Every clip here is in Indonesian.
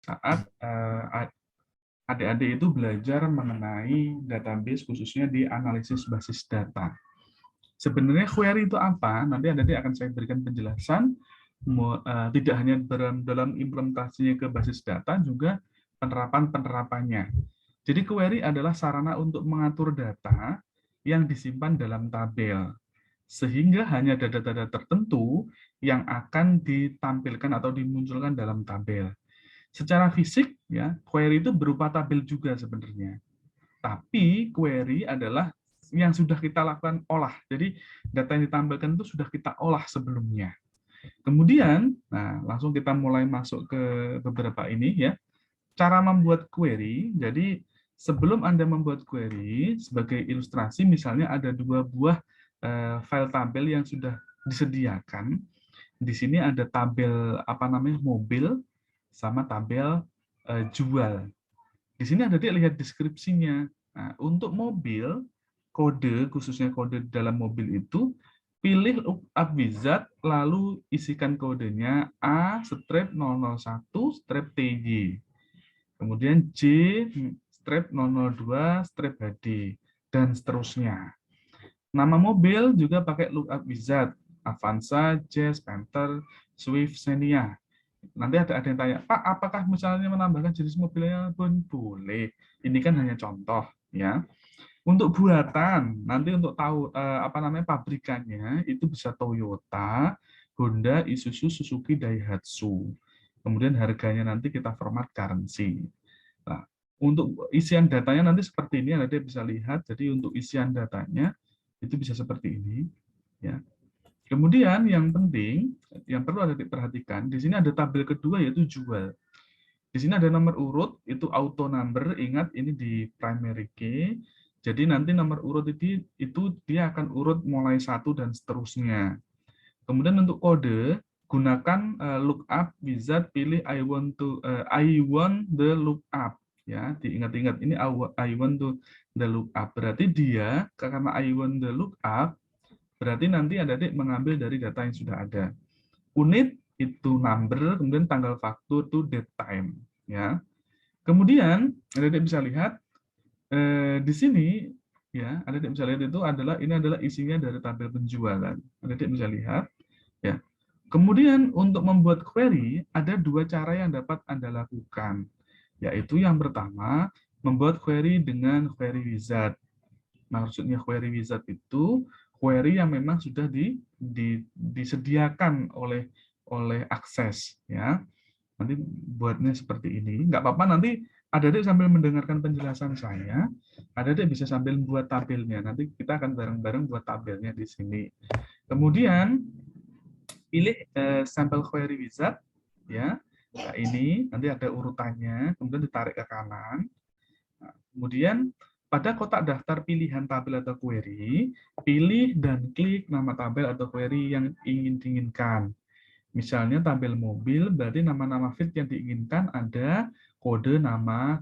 saat adik-adik itu belajar mengenai database, khususnya di analisis basis data. Sebenarnya query itu apa? Nanti adik-adik akan saya berikan penjelasan, tidak hanya dalam implementasinya ke basis data, juga penerapan-penerapannya. Jadi query adalah sarana untuk mengatur data yang disimpan dalam tabel, sehingga hanya data-data tertentu yang akan ditampilkan atau dimunculkan dalam tabel. Secara fisik, ya, query itu berupa tabel juga sebenarnya. Tapi query adalah yang sudah kita lakukan olah. Jadi data yang ditampilkan itu sudah kita olah sebelumnya. Kemudian, nah langsung kita mulai masuk ke beberapa ini ya. Cara membuat query. Jadi sebelum Anda membuat query, sebagai ilustrasi misalnya ada dua buah file tabel yang sudah disediakan. Di sini ada tabel mobil sama tabel jual. Di sini ada lihat deskripsinya. Nah, untuk mobil, kode, khususnya kode dalam mobil itu, pilih lookup wizard, lalu isikan kodenya A-001-TJ. Kemudian J-002-HD, dan seterusnya. Nama mobil juga pakai lookup wizard, Avanza, Jazz, Panther, Swift, Xenia. Nanti ada yang tanya, Pak, apakah misalnya menambahkan jenis mobilnya pun boleh? Ini kan hanya contoh, ya. Untuk buatan, nanti untuk tahu pabrikannya itu bisa Toyota, Honda, Isuzu, Suzuki, Daihatsu. Kemudian harganya nanti kita format currency. Nah, untuk isian datanya nanti seperti ini, Anda bisa lihat. Jadi untuk isian datanya itu bisa seperti ini, ya. Kemudian yang penting, yang perlu Anda perhatikan, di sini ada tabel kedua yaitu jual. Di sini ada nomor urut, itu auto number, ingat ini di primary key. Jadi nanti nomor urut itu dia akan urut mulai 1 dan seterusnya. Kemudian untuk kode, gunakan lookup wizard, pilih I want the lookup. Ya, diingat-ingat ini I want to the lookup. Berarti dia karena I want the lookup, berarti nanti adik-adik mengambil dari data yang sudah ada. Unit itu number, kemudian tanggal faktur itu date time. Ya. Kemudian adik-adik bisa lihat di sini, ya, adik-adik bisa lihat itu ini adalah isinya dari tabel penjualan. Adik-adik bisa lihat. Ya. Kemudian untuk membuat query ada dua cara yang dapat Anda lakukan, yaitu yang pertama membuat query dengan query wizard. Maksudnya query wizard itu query yang memang sudah disediakan oleh akses, ya. Nanti buatnya seperti ini. Nggak apa-apa, nanti adik-adik sambil mendengarkan penjelasan saya, adik-adik bisa sambil buat tabelnya. Nanti kita akan bareng-bareng buat tabelnya di sini. Kemudian pilih sampel query wizard, ya. Nah, ini nanti ada urutannya, kemudian ditarik ke kanan. Nah, kemudian pada kotak daftar pilihan tabel atau query, pilih dan klik nama tabel atau query yang ingin diinginkan. Misalnya tabel mobil, berarti nama-nama field yang diinginkan ada kode nama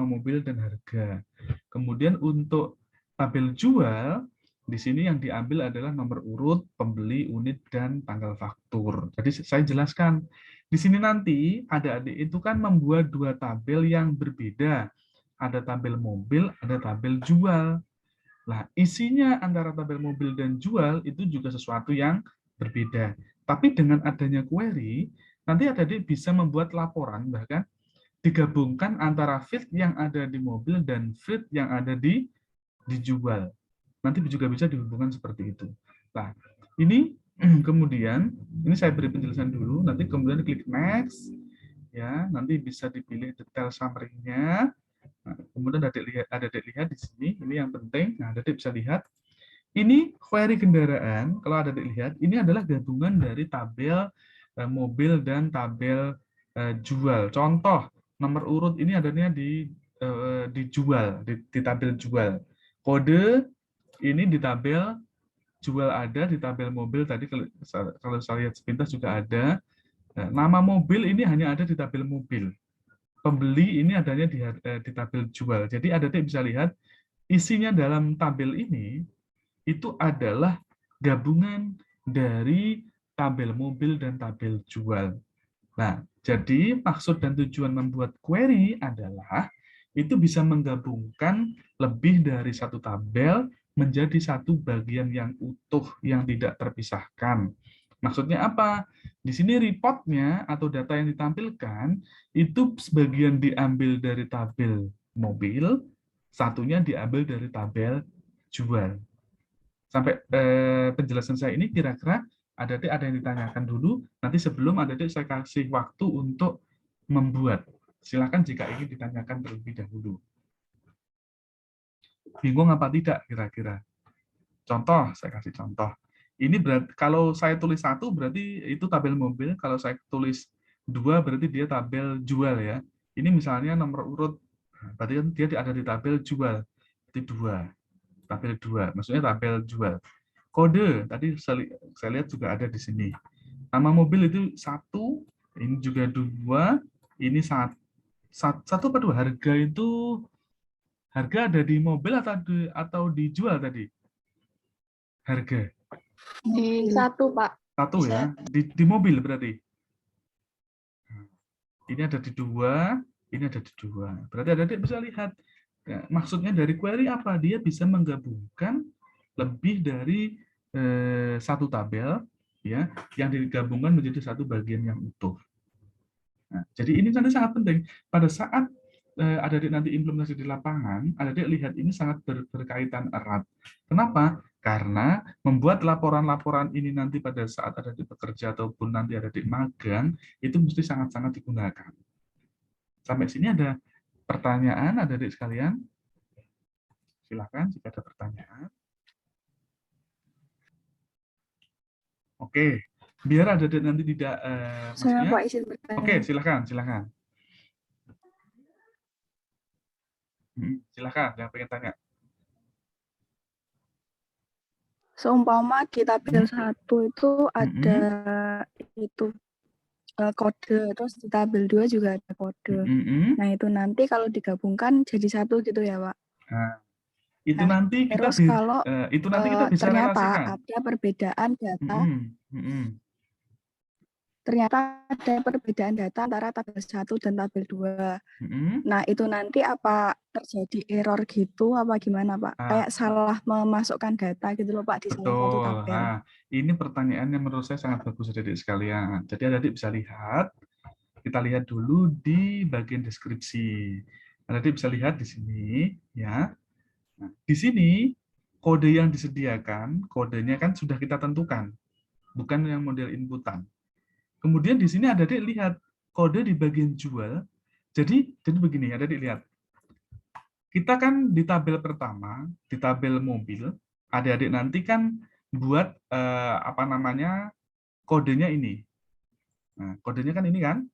mobil dan harga. Kemudian untuk tabel jual, di sini yang diambil adalah nomor urut, pembeli, unit, dan tanggal faktur. Jadi saya jelaskan, di sini nanti adik-adik itu kan membuat dua tabel yang berbeda. Ada tabel mobil, ada tabel jual. Nah, isinya antara tabel mobil dan jual itu juga sesuatu yang berbeda. Tapi dengan adanya query, nanti adik-adik bisa membuat laporan, bahkan digabungkan antara field yang ada di mobil dan field yang ada di dijual. Nanti juga bisa dihubungkan seperti itu. Nah, ini kemudian, ini saya beri penjelasan dulu, nanti kemudian klik next, ya, nanti bisa dipilih detail summary-nya. Nah, kemudian adik lihat di sini, ini yang penting. Nah, adik bisa lihat, ini query kendaraan, kalau adik lihat, ini adalah gabungan dari tabel mobil dan tabel jual. Contoh, nomor urut ini adanya di dijual, di tabel jual. Kode ini di tabel jual ada, di tabel mobil tadi kalau saya lihat sepintas juga ada. Nama mobil ini hanya ada di tabel mobil. Pembeli ini adanya di tabel jual. Jadi adik bisa lihat isinya dalam tabel ini itu adalah gabungan dari tabel mobil dan tabel jual. Nah, jadi maksud dan tujuan membuat query adalah itu bisa menggabungkan lebih dari satu tabel menjadi satu bagian yang utuh yang tidak terpisahkan. Maksudnya apa? Di sini reportnya atau data yang ditampilkan itu sebagian diambil dari tabel mobil, satunya diambil dari tabel jual. Sampai penjelasan saya ini kira-kira ada yang ditanyakan dulu, nanti sebelum adik saya kasih waktu untuk membuat. Silakan jika ingin ditanyakan terlebih dahulu. Bingung apa tidak kira-kira? Contoh, saya kasih contoh. Ini berarti kalau saya tulis satu berarti itu tabel mobil, kalau saya tulis dua berarti dia tabel jual ya. Ini misalnya nomor urut, berarti kan dia ada di tabel jual, berarti dua, tabel dua, maksudnya tabel jual. Kode tadi saya lihat juga ada di sini. Nama mobil itu satu, ini juga dua, ini satu apa dua? Harga ada di mobil atau dijual tadi? Harga. Di satu, Pak. Satu ya, di mobil berarti. Ini ada di dua, ini ada di dua. Berarti adik bisa lihat ya, maksudnya dari query apa? Dia bisa menggabungkan lebih dari satu tabel ya yang digabungkan menjadi satu bagian yang utuh. Nah, jadi ini nanti sangat penting pada saat adik-adik nanti implementasi di lapangan, adik-adik lihat ini sangat berkaitan erat. Kenapa? Karena membuat laporan-laporan ini nanti pada saat adik-adik bekerja ataupun nanti adik-adik magang, itu mesti sangat-sangat digunakan. Sampai sini ada pertanyaan adik-adik sekalian? Silakan jika ada pertanyaan. Oke, biar adik-adik nanti tidak Saya maksudnya. Pak izin bertanya. Oke, silakan. Silakan, yang pengen tanya. Seumpama di tabel 1 itu ada itu kode, terus di tabel 2 juga ada kode. Nah, itu nanti kalau digabungkan jadi satu gitu ya, Pak. Nah, itu nanti kita terus kalau bisa ternyata relasikan. ada perbedaan data, ternyata ada perbedaan data antara tabel 1 dan tabel 2. Nah, itu nanti apa terjadi error gitu apa gimana, Pak? Kayak salah memasukkan data gitu loh, Pak, di salah satu Betul. tabel. Nah, ini pertanyaan yang menurut saya sangat bagus adik sekalian. Jadi adik bisa lihat, kita lihat dulu di bagian deskripsi. Adik bisa lihat di sini, ya. Nah, di sini kode yang disediakan, kodenya kan sudah kita tentukan, bukan yang model inputan. Kemudian di sini adik lihat kode di bagian jual. Jadi begini, adik lihat. Kita kan di tabel pertama, di tabel mobil, adik-adik nanti kan buat apa namanya kodenya ini. Nah, kodenya kan ini kan.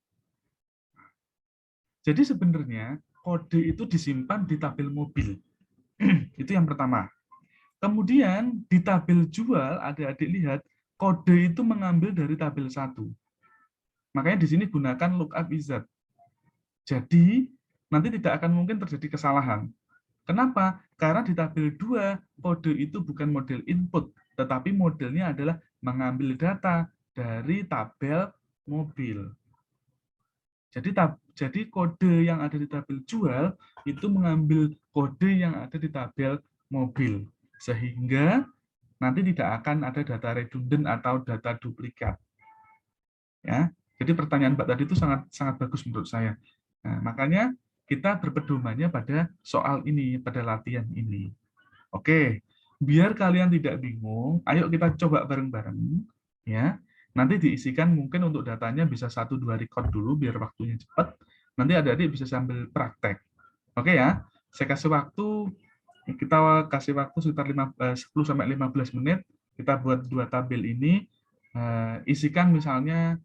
Jadi sebenarnya kode itu disimpan di tabel mobil. Itu yang pertama. Kemudian di tabel jual, adik-adik lihat kode itu mengambil dari tabel 1. Makanya di sini gunakan lookup wizard. Jadi nanti tidak akan mungkin terjadi kesalahan. Kenapa? Karena di tabel 2, kode itu bukan model input, tetapi modelnya adalah mengambil data dari tabel mobil. Jadi kode yang ada di tabel jual itu mengambil kode yang ada di tabel mobil. Sehingga nanti tidak akan ada data redundant atau data duplikat. Ya, jadi pertanyaan Mbak tadi itu sangat bagus menurut saya. Nah, makanya kita berpedomannya pada soal ini, pada latihan ini. Oke, biar kalian tidak bingung, ayo kita coba bareng-bareng, ya. Nanti diisikan mungkin untuk datanya bisa 1-2 record dulu biar waktunya cepat. Nanti adik-adik bisa sambil praktek. Oke ya, saya kasih waktu, kita kasih waktu sekitar 10-15 menit. Kita buat 2 tabel ini, isikan misalnya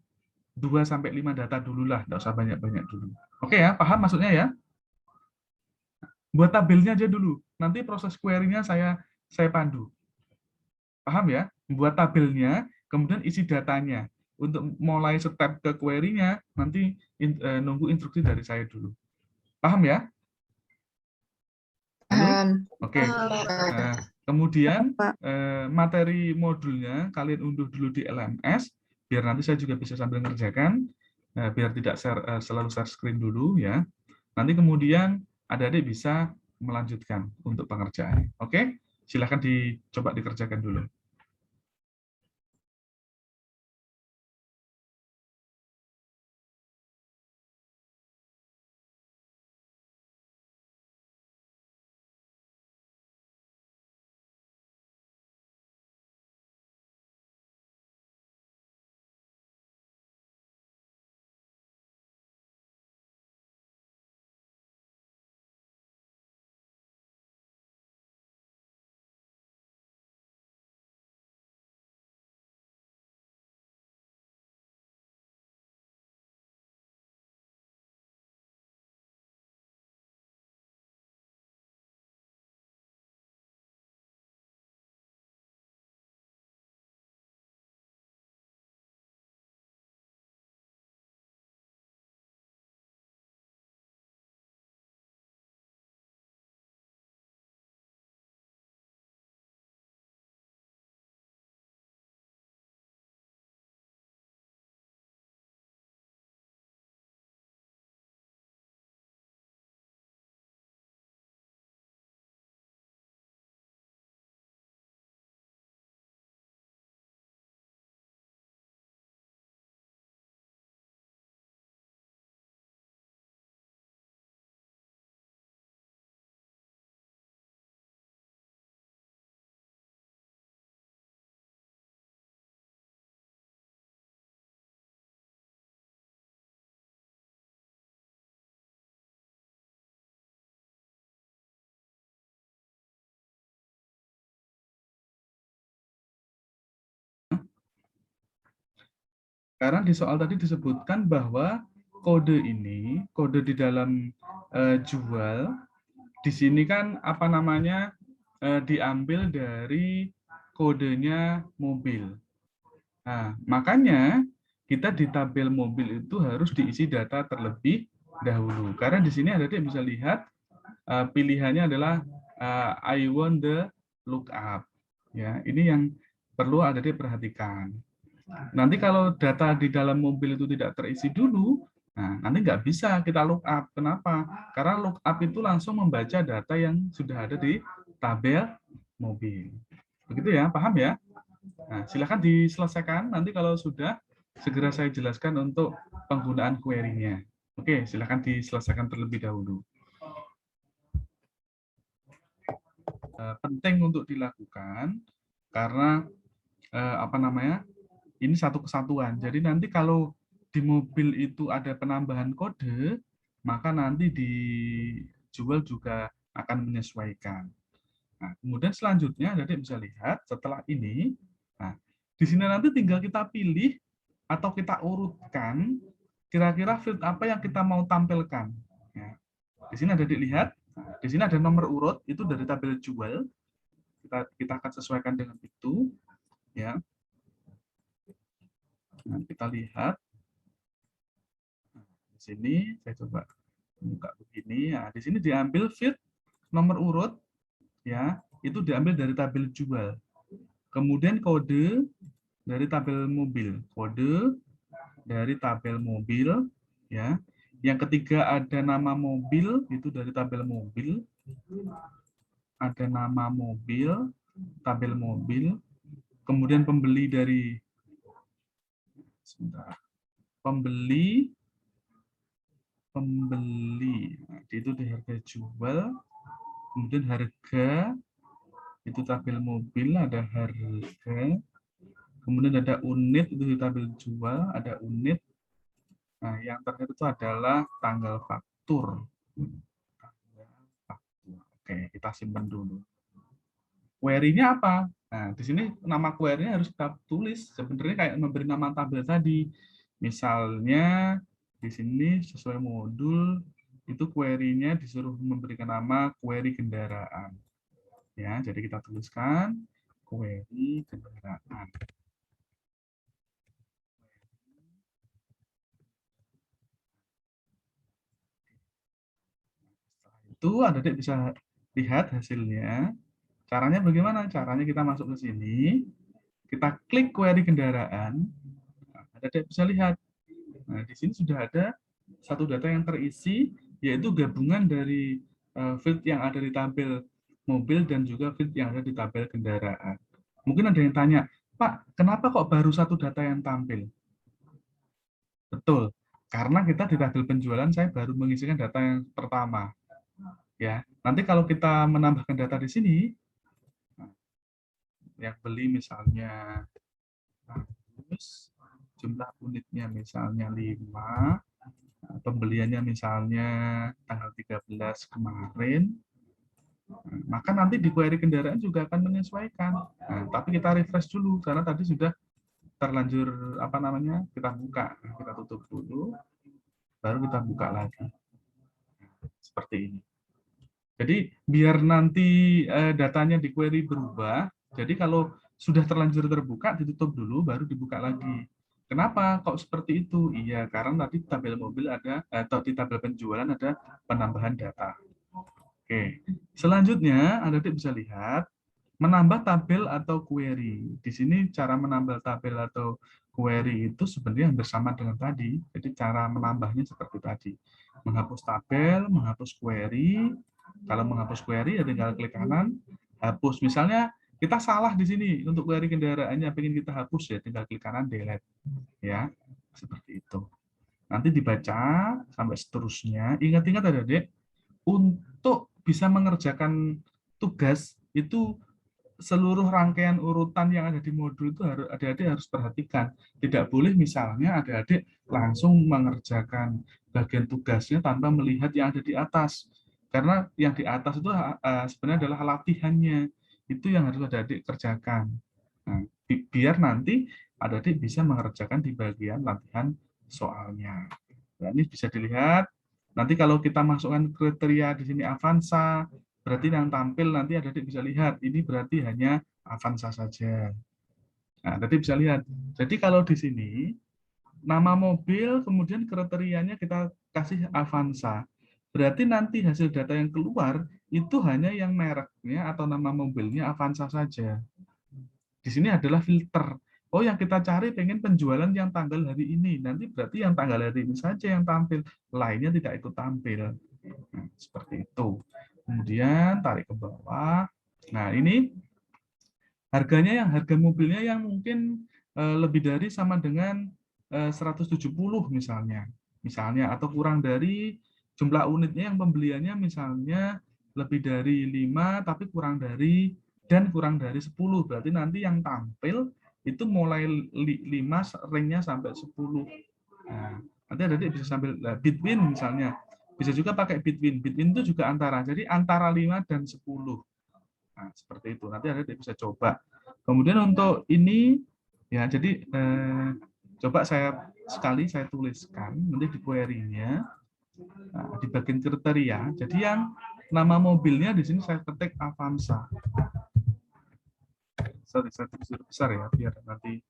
2-5 data dulu lah, nggak usah banyak-banyak dulu. Oke ya, paham maksudnya ya? Buat tabelnya aja dulu, nanti proses query-nya saya pandu. Paham ya? Buat tabelnya, kemudian isi datanya. Untuk mulai step ke query-nya, nanti nunggu instruksi dari saya dulu. Paham ya? Paham. Oke. Nah, kemudian materi modulnya kalian unduh dulu di LMS, biar nanti saya juga bisa sambil ngerjakan. Nah, biar tidak selalu share screen dulu ya. Nanti kemudian adik-adik bisa melanjutkan untuk pengerjaan. Oke, silakan dicoba dikerjakan dulu. Karena di soal tadi disebutkan bahwa kode ini, kode di dalam jual, di sini kan apa namanya diambil dari kodenya mobil. Nah, makanya kita di tabel mobil itu harus diisi data terlebih dahulu. Karena di sini adik bisa lihat pilihannya adalah I want the lookup. Ya, ini yang perlu adik perhatikan. Nanti kalau data di dalam mobil itu tidak terisi dulu, nah nanti nggak bisa kita lookup. Kenapa? Karena lookup itu langsung membaca data yang sudah ada di tabel mobil. Begitu ya, paham ya? Nah, silakan diselesaikan. Nanti kalau sudah, segera saya jelaskan untuk penggunaan query-nya. Oke, silakan diselesaikan terlebih dahulu. Penting untuk dilakukan karena apa namanya? Ini satu kesatuan. Jadi nanti kalau di mobil itu ada penambahan kode, maka nanti dijual juga akan menyesuaikan. Nah, kemudian selanjutnya, adik bisa lihat setelah ini, nah, di sini nanti tinggal kita pilih atau kita urutkan kira-kira field apa yang kita mau tampilkan. Ya. Di sini ada dilihat, di sini ada nomor urut itu dari tabel jual. Kita akan sesuaikan dengan itu, ya. Nah, kita lihat di sini, saya coba buka begini. Ya, di sini diambil field nomor urut, ya, itu diambil dari tabel jual. Kemudian kode dari tabel mobil, kode dari tabel mobil, ya. Yang ketiga ada nama mobil, itu dari tabel mobil. Ada nama mobil, tabel mobil. Kemudian pembeli dari sebentar. Pembeli nah, itu di harga jual. Kemudian harga itu tabel mobil, ada harga. Kemudian ada unit, itu di tabel jual, ada unit. Nah, yang terakhir itu adalah tanggal faktur. Oke, kita simpan dulu. Query-nya apa? Nah, di sini nama query-nya harus kita tulis. Sebenarnya kayak memberi nama tabel tadi. Misalnya, di sini sesuai modul, itu query-nya disuruh memberikan nama query kendaraan. Ya, jadi kita tuliskan query kendaraan. Itu adik bisa lihat hasilnya. Caranya bagaimana? Caranya kita masuk ke sini, kita klik query kendaraan, adik bisa lihat. Nah, di sini sudah ada satu data yang terisi, yaitu gabungan dari field yang ada di tabel mobil dan juga field yang ada di tabel kendaraan. Mungkin ada yang tanya, Pak, kenapa kok baru satu data yang tampil? Betul, karena kita di tabel penjualan saya baru mengisikan data yang pertama. Ya, nanti kalau kita menambahkan data di sini, yang beli misalnya jumlah unitnya misalnya 5, pembeliannya misalnya tanggal 13 kemarin, maka nanti di query kendaraan juga akan menyesuaikan. Nah, tapi kita refresh dulu karena tadi sudah terlanjur kita buka, kita tutup dulu, baru kita buka lagi. Seperti ini. Jadi biar nanti datanya di query berubah, jadi kalau sudah terlanjur terbuka, ditutup dulu, baru dibuka lagi. Kenapa kok seperti itu? Iya, karena tadi tabel mobil ada, atau di tabel penjualan ada penambahan data. Oke, selanjutnya adik bisa lihat menambah tabel atau query. Di sini cara menambah tabel atau query itu sebenarnya hampir sama dengan tadi. Jadi cara menambahnya seperti tadi. Menghapus tabel, menghapus query. Kalau menghapus query ya tinggal klik kanan, hapus. Misalnya kita salah di sini untuk query kendaraannya pengen kita hapus ya tinggal klik kanan delete ya. Seperti itu. Nanti dibaca sampai seterusnya. Ingat-ingat adik-adik, untuk bisa mengerjakan tugas itu seluruh rangkaian urutan yang ada di modul itu adik-adik harus perhatikan. Tidak boleh misalnya adik-adik langsung mengerjakan bagian tugasnya tanpa melihat yang ada di atas. Karena yang di atas itu sebenarnya adalah latihannya. Itu yang harus adik-adik kerjakan. Nah, biar nanti adik-adik bisa mengerjakan di bagian latihan soalnya. Nah, ini bisa dilihat. Nanti kalau kita masukkan kriteria di sini Avanza, berarti yang tampil nanti adik-adik bisa lihat. Ini berarti hanya Avanza saja. Nah, adik bisa lihat. Jadi kalau di sini, nama mobil, kemudian kriterianya kita kasih Avanza. Berarti nanti hasil data yang keluar, itu hanya yang mereknya atau nama mobilnya Avanza saja. Di sini adalah filter. Oh, yang kita cari pengen penjualan yang tanggal hari ini. Nanti berarti yang tanggal hari ini saja yang tampil. Lainnya tidak ikut tampil. Nah, seperti itu. Kemudian tarik ke bawah. Nah, ini harganya harga mobilnya yang mungkin lebih dari sama dengan 170 misalnya. Misalnya atau kurang dari jumlah unitnya yang pembeliannya misalnya lebih dari 5 tapi kurang dari 10. Berarti nanti yang tampil itu mulai 5 ringnya sampai 10. Nah, nanti adik bisa sambil between misalnya. Bisa juga pakai between. Between itu juga antara. Jadi antara 5 dan 10. Nah, seperti itu. Nanti adik bisa coba. Kemudian untuk ini ya jadi coba saya tuliskan nanti di query-nya. Nah, di bagian kriteria. Jadi yang nama mobilnya di sini saya ketik Avanza. Sorry, saya tulis besar ya biar nanti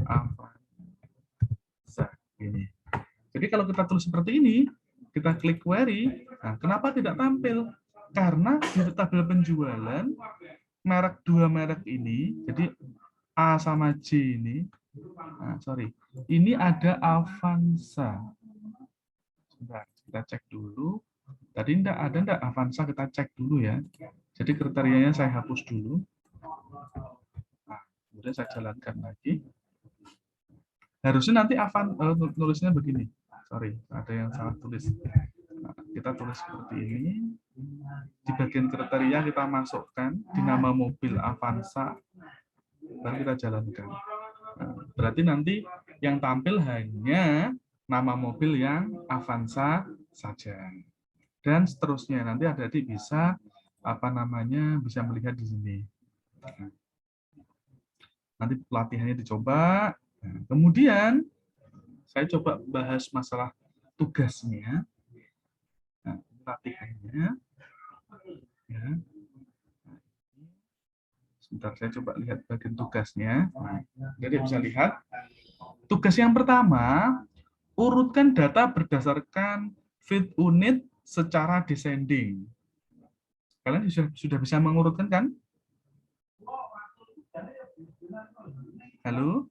Avanza ini. Jadi kalau kita tulis seperti ini, kita klik query, nah kenapa tidak tampil? Karena di tabel penjualan dua merek ini, jadi A sama J ini, ini ada Avanza. Sebentar, kita cek dulu. Tadi ada enggak Avanza, kita cek dulu ya. Jadi kriterianya saya hapus dulu. Nah, kemudian saya jalankan lagi. Harusnya nanti nulisnya begini. Sorry, ada yang salah tulis. Nah, kita tulis seperti ini. Di bagian kriteria kita masukkan di nama mobil Avanza, baru kita jalankan. Nah, berarti nanti yang tampil hanya nama mobil yang Avanza saja. Dan seterusnya nanti adik-adik bisa bisa melihat di sini. Nanti pelatihannya dicoba. Nah, kemudian saya coba bahas masalah tugasnya. Nah, latihannya. Ya. Sebentar, saya coba lihat bagian tugasnya. Nah, jadi bisa lihat. Tugas yang pertama, urutkan data berdasarkan feed unit secara descending. Kalian sudah bisa mengurutkan kan? Halo?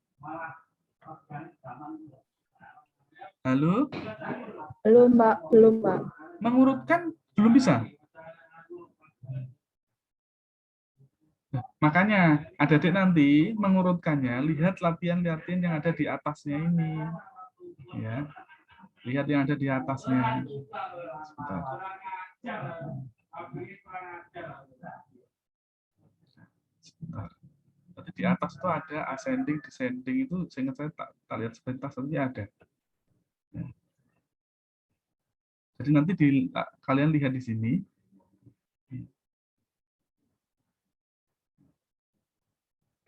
Halo? Belum, Mbak. Belum, Mbak. Mengurutkan belum bisa. Makanya adik-adik nanti mengurutkannya, lihat latihan-latihan yang ada di atasnya ini. Ya. Lihat yang ada di atasnya. Sebentar. Sebentar. Jadi di atas itu ada ascending, descending itu, seingat saya tak lihat sebentar saja ada. Ya. Jadi nanti kalian lihat di sini.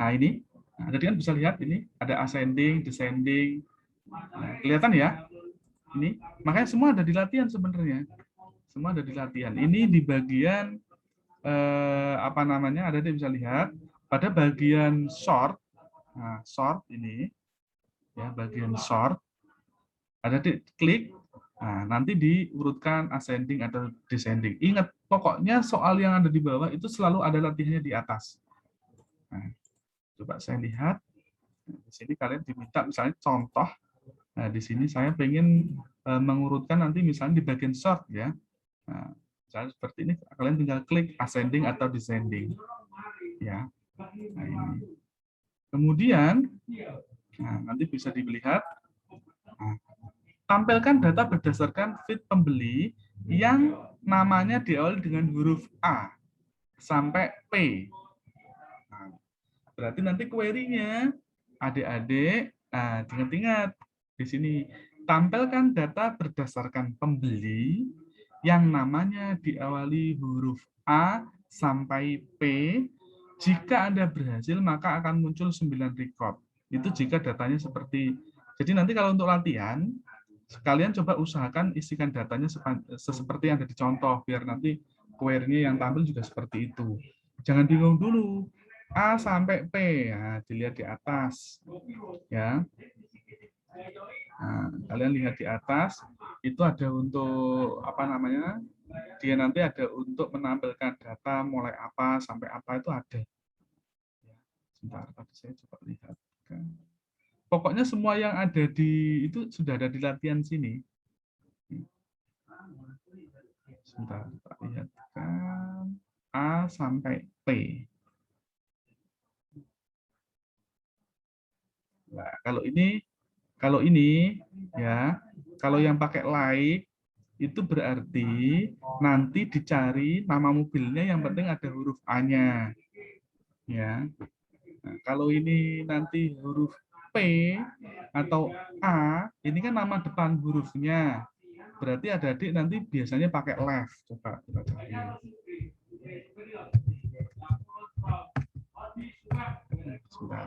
Nah ini, jadi kan bisa lihat ini ada ascending, descending. Nah, kelihatan ya? Ini, makanya semua ada di latihan sebenarnya. Semua ada di latihan. Ini di bagian apa namanya? Ada yang bisa lihat pada bagian short. Nah, short ini ya, bagian short. Ada di klik. Nah, nanti diurutkan ascending atau descending. Ingat, pokoknya soal yang ada di bawah itu selalu ada latihannya di atas. Nah, coba saya lihat. Di sini kalian diminta misalnya contoh. Nah, di sini saya pengen mengurutkan nanti misalnya di bagian short ya. Nah, misalnya seperti ini, kalian tinggal klik ascending atau descending. Ya. Nah, ini. Kemudian, nah, nanti bisa dilihat. Nah, tampilkan data berdasarkan feed pembeli yang namanya diawali dengan huruf A sampai P. Nah, berarti nanti query-nya adik-adik, nah, ingat-ingat di sini tampilkan data berdasarkan pembeli yang namanya diawali huruf A sampai P. Jika Anda berhasil, maka akan muncul 9 record. Itu jika datanya seperti, jadi nanti kalau untuk latihan, kalian coba usahakan isikan datanya seperti yang ada di contoh, biar nanti query-nya yang tampil juga seperti itu. Jangan bingung dulu. A sampai P, ya, dilihat di atas. Ya. Nah, kalian lihat di atas, itu ada untuk apa namanya? Dia nanti ada untuk menampilkan data mulai apa sampai apa itu ada. Sebentar, tadi saya coba lihat. Pokoknya semua yang ada di itu sudah ada di latihan sini. Sebentar, kita lihatkan A sampai P. Nah, kalau ini ya, kalau yang pakai like itu berarti nanti dicari nama mobilnya yang penting ada huruf A-nya. Ya. Nah, kalau ini nanti huruf P atau A, ini kan nama depan hurufnya. Berarti adik-adik nanti biasanya pakai left. Coba kita cari. Sudah.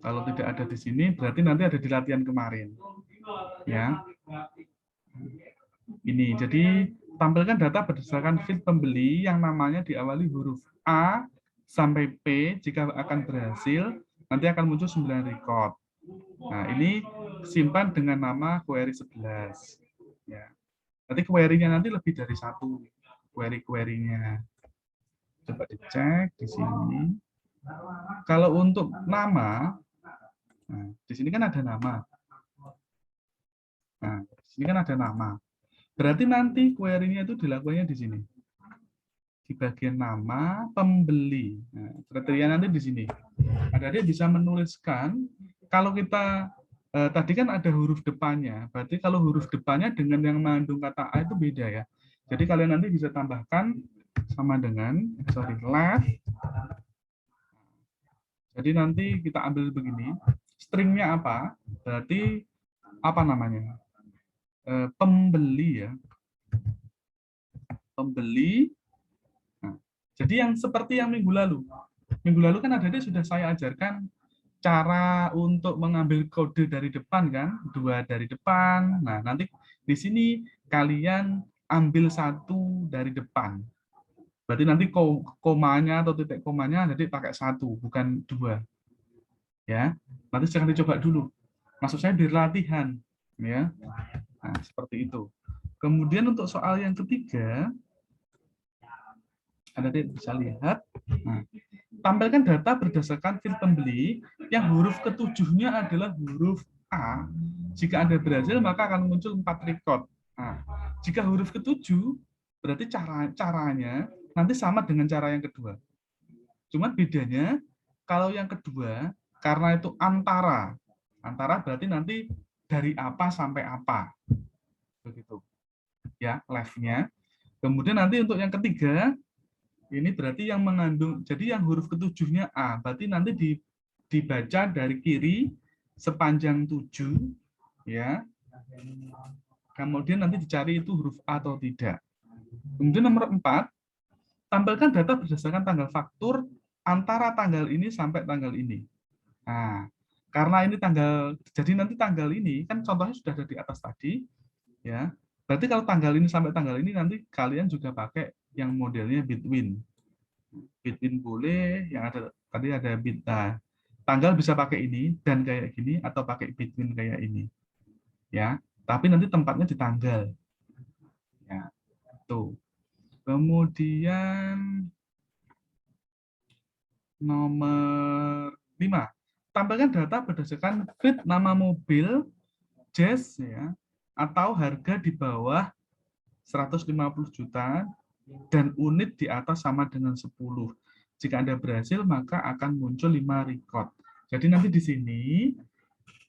Kalau tidak ada di sini, berarti nanti ada di latihan kemarin. Ya. Ini, jadi tampilkan data berdasarkan feed pembeli yang namanya diawali huruf A sampai P. Jika akan berhasil, nanti akan muncul 9 record. Nah, ini simpan dengan nama query 11. Ya. Nanti query-nya nanti lebih dari satu query-query-nya. Coba dicek di sini. Kalau untuk nama, nah, di sini kan ada nama. Nah, di sini kan ada nama. Berarti nanti query-nya itu dilakukannya di sini. Di bagian nama pembeli. Nah, kriteria nanti di sini. Adik-adik bisa menuliskan, kalau kita tadi kan ada huruf depannya, berarti kalau huruf depannya dengan yang mengandung kata A itu beda ya. Jadi kalian nanti bisa tambahkan sama dengan, left. Jadi nanti kita ambil begini, stringnya apa? Berarti apa namanya? Pembeli ya. Pembeli. Nah, jadi yang seperti yang minggu lalu. Minggu lalu kan adik-adik sudah saya ajarkan cara untuk mengambil kode dari depan kan, 2 dari depan. Nah, nanti di sini kalian ambil 1 dari depan. Berarti nanti komanya atau titik komanya jadi pakai 1, bukan 2. Ya. Nanti jangan dicoba dulu. Maksud saya di latihan, ya. Nah, seperti itu. Kemudian untuk soal yang ketiga, adik-adik bisa lihat. Nah, tampilkan data berdasarkan feed pembeli yang huruf ketujuhnya adalah huruf A Jika Anda berhasil, maka akan muncul 4 record. Nah, jika huruf ketujuh, berarti caranya nanti sama dengan cara yang kedua. Cuma bedanya, kalau yang kedua, karena itu antara berarti nanti dari apa sampai apa. Begitu. Ya, left-nya. Kemudian nanti untuk yang ketiga, ini berarti yang mengandung, jadi yang huruf ketujuhnya A, berarti nanti dibaca dari kiri sepanjang 7, ya. Kemudian nanti dicari itu huruf A atau tidak. Kemudian nomor 4, tampilkan data berdasarkan tanggal faktur antara tanggal ini sampai tanggal ini. Nah, karena ini tanggal, jadi nanti tanggal ini kan contohnya sudah ada di atas tadi, ya. Berarti kalau tanggal ini sampai tanggal ini nanti kalian juga pakai yang modelnya between. Between boleh, yang ada tadi ada bit. Nah, tanggal bisa pakai ini dan kayak gini atau pakai between kayak ini. Ya, tapi nanti tempatnya di tanggal. Ya, tuh. Kemudian nomor 5. Tampilkan data berdasarkan bid nama mobil Jazz ya atau harga di bawah 150 juta dan unit di atas sama dengan 10. Jika Anda berhasil, maka akan muncul 5 record. Jadi nanti di sini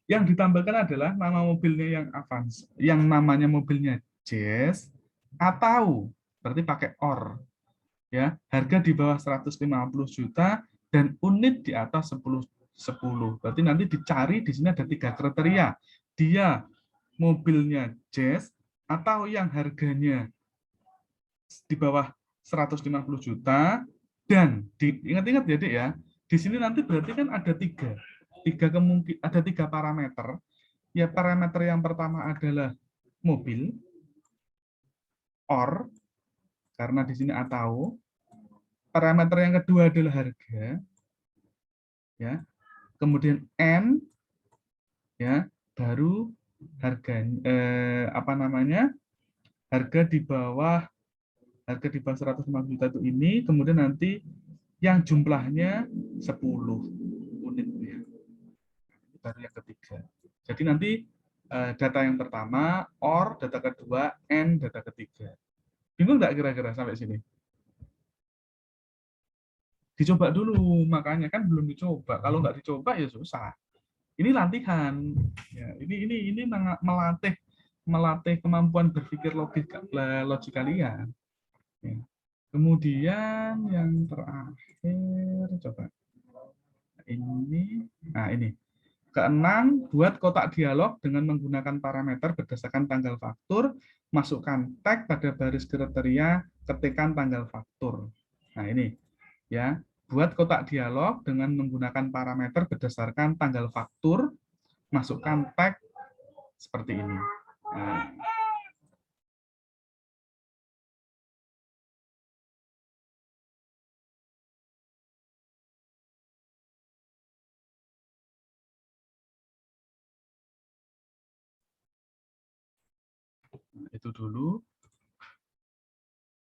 yang ditampilkan adalah nama mobilnya yang Avance, yang namanya mobilnya Jazz, atau berarti pakai OR. Ya, harga di bawah 150 juta dan unit di atas 10. Berarti nanti dicari di sini ada 3 kriteria. Dia mobilnya Jazz atau yang harganya di bawah 150 juta dan ingat-ingat ya Dek ya, di sini nanti berarti kan ada tiga parameter. Ya, parameter yang pertama adalah mobil, or, karena di sini atau. Parameter yang kedua adalah harga, ya. Kemudian N, ya, baru harga apa namanya? Harga di bawah 150 juta itu ini, kemudian nanti yang jumlahnya 10 unitnya. Ini baru yang ketiga. Jadi nanti data yang pertama, OR, data kedua, N, data ketiga. Bingung nggak kira-kira sampai sini? Dicoba dulu, makanya kan belum dicoba. Kalau nggak dicoba ya susah. Ini latihan. Ya, ini melatih kemampuan berpikir logik kalian. Ya. Kemudian yang terakhir coba ini. Keenam, buat kotak dialog dengan menggunakan parameter berdasarkan tanggal faktur, masukkan tag pada baris kriteria, ketikkan tanggal faktur. Nah, ini ya. Buat kotak dialog dengan menggunakan parameter berdasarkan tanggal faktur, masukkan tag seperti ini. Nah, itu dulu.